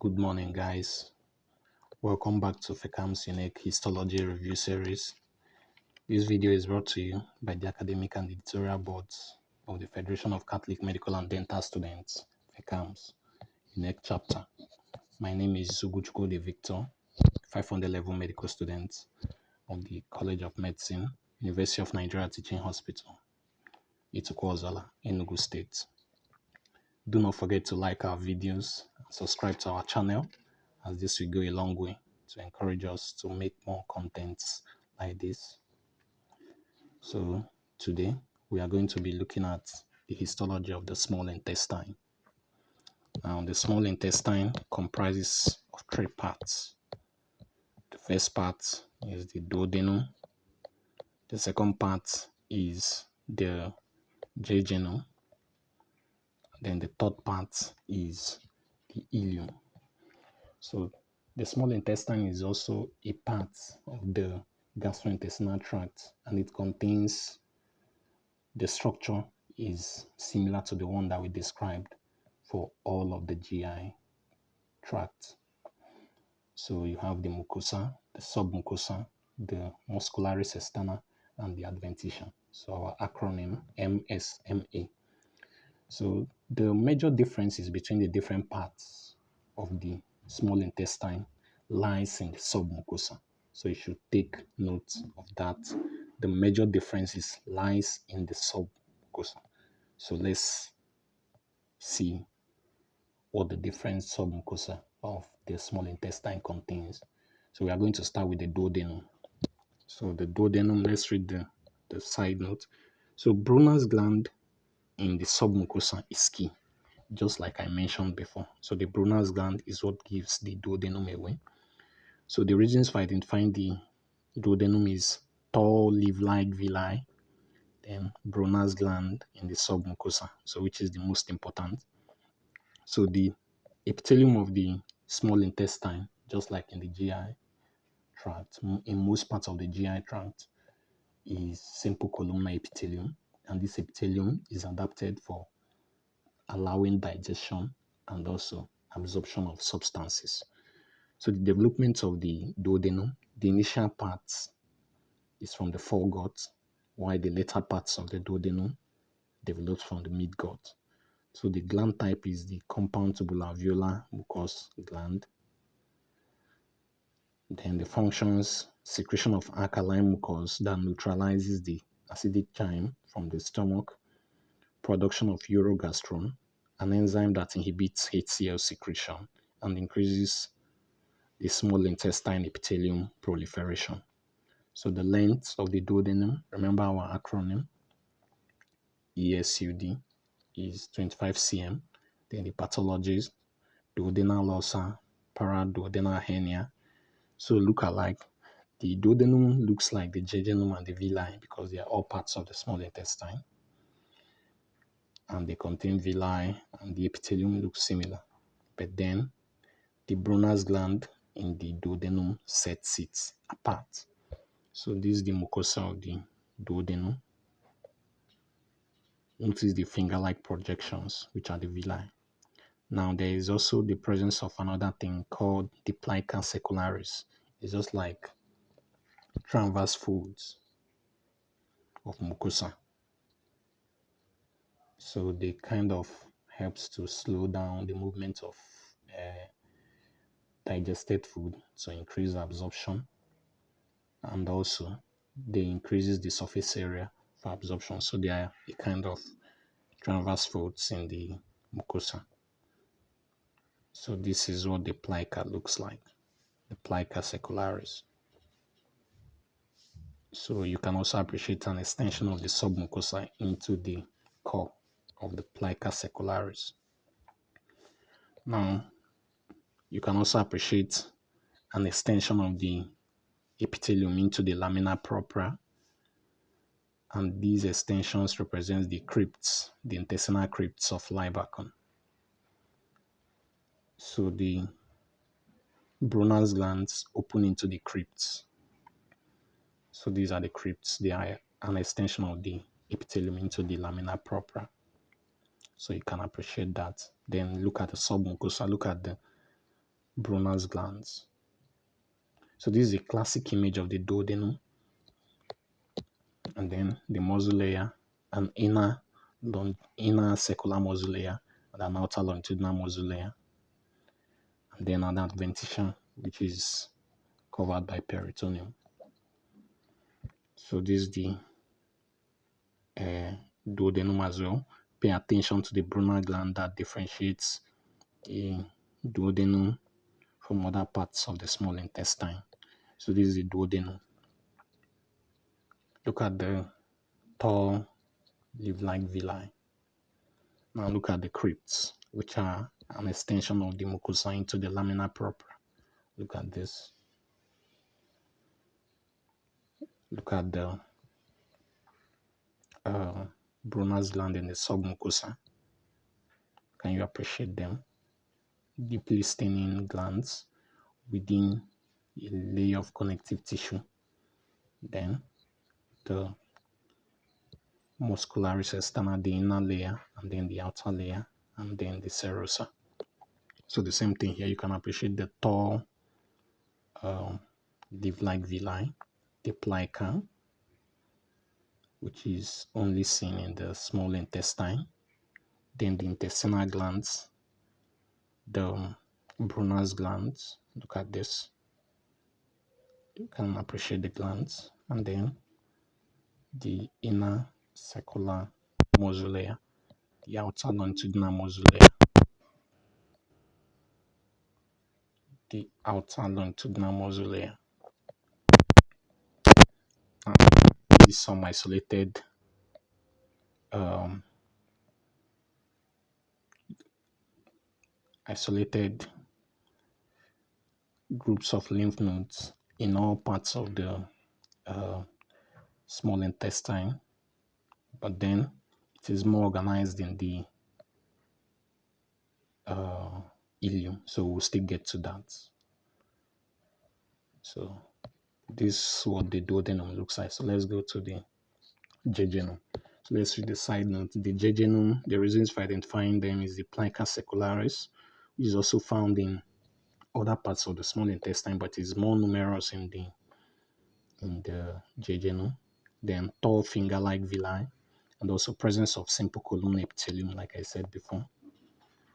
Good morning, guys. Welcome back to FECAM's unique histology review series. This video is brought to you by the academic and editorial boards of the Federation of Catholic Medical and Dental Students, FECAM's unique chapter. My name is Zuguchko De Victor, 500 level medical student of the College of Medicine, University of Nigeria Teaching Hospital, Itukwuozala, Enugu State. Do not forget to like our videos and subscribe to our channel, as this will go a long way to encourage us to make more contents like this. So today we are going to be looking at the histology of the small intestine. Now the small intestine comprises of three parts. The first part is the duodenum. The second part is the jejunum. Then the third part is the ileum. So the small intestine is also a part of the gastrointestinal tract, and it contains, the structure is similar to the one that we described for all of the GI tract. So you have the mucosa, the submucosa, the muscularis externa, and the adventitia. So our acronym MSMA. So the major differences between the different parts of the small intestine lies in the submucosa. So you should take note of that. The major differences lies in the submucosa. So let's see what the different submucosa of the small intestine contains. So we are going to start with the duodenum. So the duodenum, let's read the side note. So Brunner's gland in the submucosa is key, just like I mentioned before. So the Brunner's gland is what gives the duodenum away. So the reasons for identifying the duodenum is tall leaf-like villi, then Brunner's gland in the submucosa, so which is the most important. So the epithelium of the small intestine, just like in the GI tract, in most parts of the GI tract, is simple columnar epithelium, and this epithelium is adapted for allowing digestion and also absorption of substances. So the development of the duodenum, the initial parts is from the foregut, while the later parts of the duodenum develops from the midgut. So the gland type is the compound tubular-alveolar mucous gland. Then the functions: secretion of alkaline mucus that neutralizes the acidic chyme from the stomach, production of urogastron, an enzyme that inhibits HCl secretion and increases the small intestine epithelium proliferation. So the length of the duodenum, remember our acronym, ESUD, is 25 cm. Then the pathologies: duodenal ulcer, paraduodenal hernia. So look alike. The duodenum looks like the jejunum and the villi because they are all parts of the small intestine, and they contain villi, and the epithelium looks similar. But then the Brunner's gland in the duodenum sets it apart. So this is the mucosa of the duodenum. Notice the finger-like projections, which are the villi. Now there is also the presence of another thing called the plica secularis. It's just like transverse folds of mucosa. So they kind of helps to slow down the movement of digested food, to increase absorption, and also they increases the surface area for absorption. So they are a kind of transverse folds in the mucosa. So this is what the plica looks like, the plica secularis. So you can also appreciate an extension of the submucosa into the core of the plica secularis. Now, you can also appreciate an extension of the epithelium into the lamina propria, and these extensions represent the crypts, the intestinal crypts of Lieberkühn. So the Brunner's glands open into the crypts. So these are the crypts. They are an extension of the epithelium into the lamina propria. So you can appreciate that. Then look at the submucosa. Look at the Brunner's glands. So this is a classic image of the duodenum, and then the muscle layer, an inner circular muscle layer, and an outer longitudinal muscle layer, and then an adventitia, which is covered by peritoneum. So this is the duodenum as well. Pay attention to the Brunner gland that differentiates the duodenum from other parts of the small intestine. So this is the duodenum. Look at the tall leaf-like villi. Now look at the crypts, which are an extension of the mucosa into the lamina propria. Look at this. Look at the Brunner's gland in the submucosa. Can you appreciate them? Deeply staining glands within a layer of connective tissue. Then the muscularis externa, the inner layer, and then the outer layer, and then the serosa. So the same thing here, you can appreciate the tall leaf-like villi, the plica, which is only seen in the small intestine, then the intestinal glands, the Brunner's glands. Look at this. You can appreciate the glands, and then the inner circular muscle layer, the outer longitudinal muscle layer, the outer longitudinal muscle layer. These are some isolated groups of lymph nodes in all parts of the small intestine, but then it is more organized in the ileum, so we'll still get to that. So this is what the duodenum looks like. So let's go to the jejunum. So let's read the side note. The jejunum, the reasons for identifying them is the plica secularis, which is also found in other parts of the small intestine, but is more numerous in the jejunum. Then tall finger-like villi, and also presence of simple column epithelium, like I said before.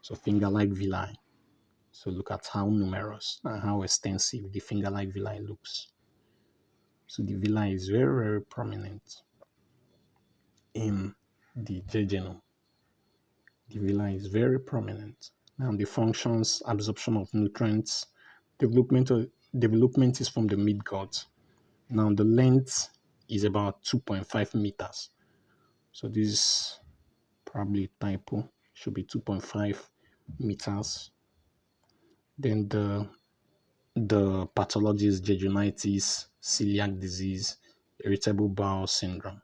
So finger-like villi. So look at how numerous and how extensive the finger-like villi looks. So the villi is very, very prominent in the jejunum. The villi is very prominent. Now the functions, absorption of nutrients, development is from the midgut. Now the length is about 2.5 meters. So this is probably a typo, should be 2.5 meters. Then the pathology is jejunitis, celiac disease, irritable bowel syndrome.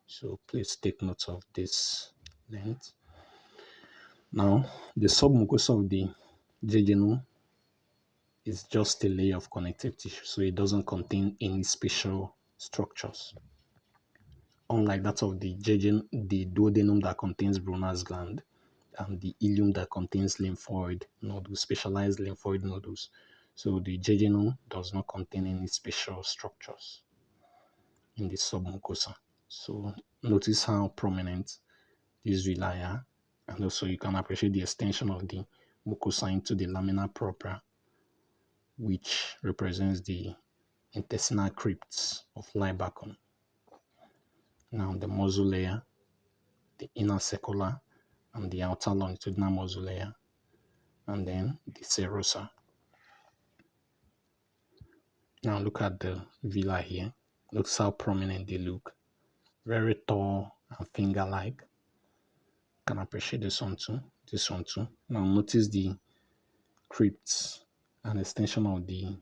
So please take note of this length. Now, the submucosa of the jejunum is just a layer of connective tissue, so it doesn't contain any special structures. Unlike that of the duodenum that contains Brunner's gland, and the ileum that contains lymphoid nodules, specialized lymphoid nodules. So the jejunum does not contain any special structures in the submucosa. So notice how prominent these villi are, and also you can appreciate the extension of the mucosa into the lamina propria, which represents the intestinal crypts of Liebacon. Now the muscle layer, the inner circular and the outer longitudinal muscle layer, and then the serosa. Now look at the villi here. Notice how prominent they look. Very tall and finger-like. Can appreciate this one too. This one too. Now notice the crypts, an extension of the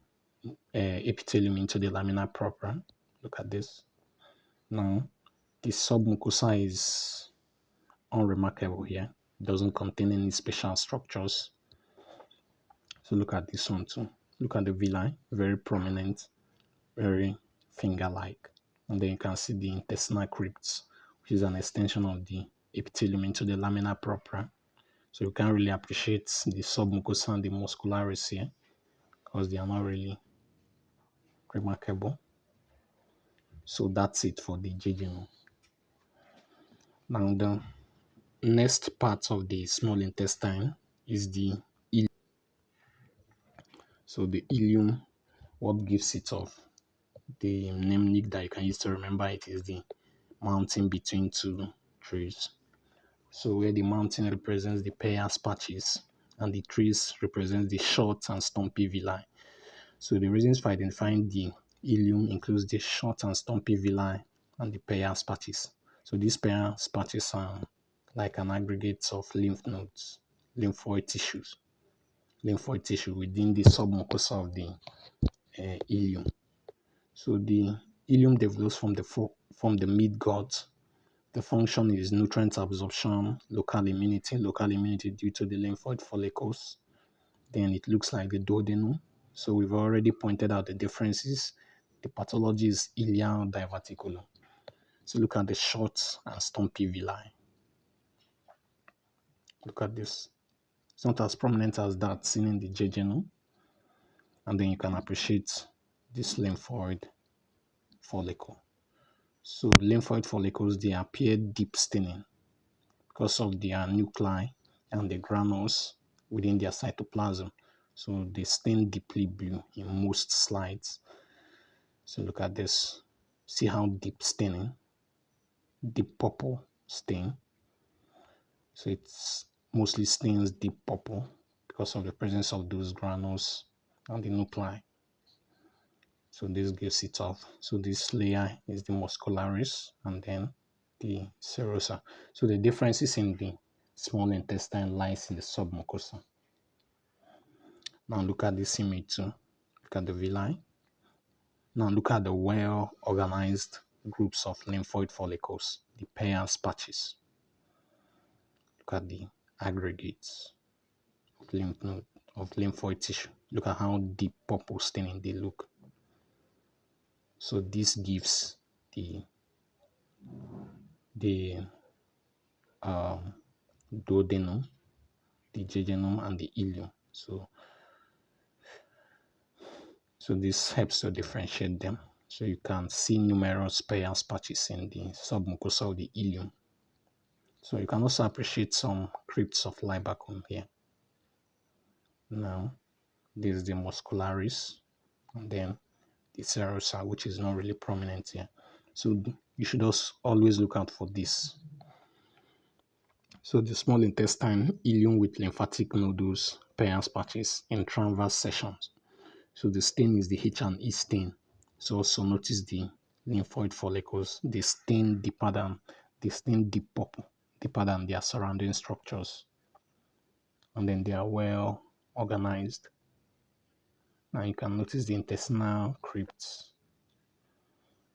epithelium into the lamina propria. Look at this. Now the submucosa is unremarkable here. It doesn't contain any special structures. So look at this one too. Look at the villi, very prominent, very finger-like. And then you can see the intestinal crypts, which is an extension of the epithelium into the lamina propria. So you can really appreciate the submucosa and the muscularis here. because they are not really remarkable. So that's it for the jejunum. Now the next part of the small intestine is the ileum. So the ileum, what gives it off? The mnemonic that you can use to remember it is the mountain between two trees. So where the mountain represents the Peyer's patches and the trees represents the short and stumpy villi. So the reasons for identifying the ileum includes the short and stumpy villi and the Peyer's patches. So these Peyer's patches are like an aggregate of lymph nodes, lymphoid tissues within the submucosa of the ileum. So the ileum develops from the midgut. The function is nutrient absorption, local immunity due to the lymphoid follicles. Then it looks like the duodenum. So we've already pointed out the differences. The pathology is ileal diverticulum. So look at the short and stumpy villi. Look at this. It's not as prominent as that seen in the jejunum. And then you can appreciate this lymphoid follicle. So lymphoid follicles, they appear deep staining because of their nuclei and the granules within their cytoplasm. So they stain deeply blue in most slides. So look at this. See how deep staining, deep purple stain. So it's mostly stains deep purple because of the presence of those granules and the nuclei. So this gives it off. So this layer is the muscularis and then the serosa. So the differences in the small intestine lies in the submucosa. Now look at this image too. Look at the villi. Now look at the well-organized groups of lymphoid follicles, the Peyer's patches. Look at the aggregates of lymph node, of lymphoid tissue. Look at how deep purple staining they look. So this gives the duodenum, the jejunum, and the ileum. So this helps to differentiate them. So you can see numerous Peyer's patches in the submucosa of the ileum. So you can also appreciate some crypts of Libacum here. Now, this is the muscularis, and then the serosa, which is not really prominent here. So you should also always look out for this. So the small intestine, ileum with lymphatic nodules, Peyer's patches in transverse sections. So the stain is the H and E stain. So also notice the lymphoid follicles, they stain deep purple, deeper than their surrounding structures. And then they are well organized. Now you can notice the intestinal crypts.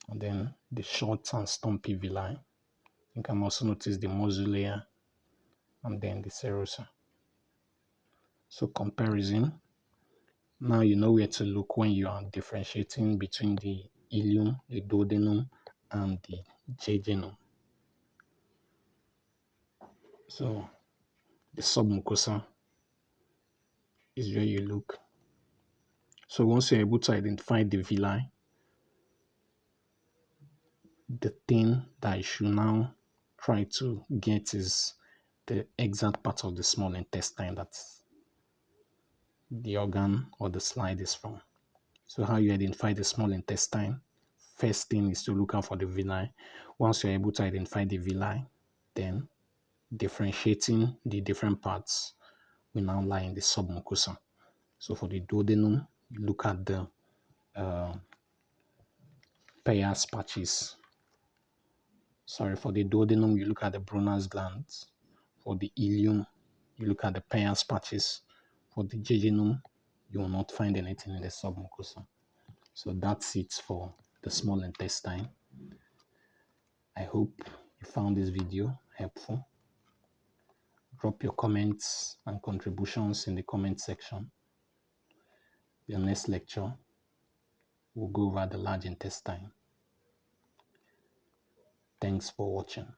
And then the short and stumpy villi. You can also notice the mausolea and then the serosa. So comparison. Now you know where to look when you are differentiating between the ileum, the duodenum, and the jejunum. So the submucosa is where you look. So once you're able to identify the villi, the thing that you should now try to get is the exact part of the small intestine that the organ or the slide is from. So how you identify the small intestine? First thing is to look out for the villi. Once you're able to identify the villi, then differentiating the different parts will now lie in the submucosa. So for the duodenum, you look at the Peyer's patches. For the duodenum, you look at the Brunner's glands. For the ileum, you look at the Peyer's patches. For the jejunum, you will not find anything in the submucosa. So that's it for the small intestine. I hope you found this video helpful. Drop your comments and contributions in the comment section. The next lecture, we'll go over the large intestine. Thanks for watching.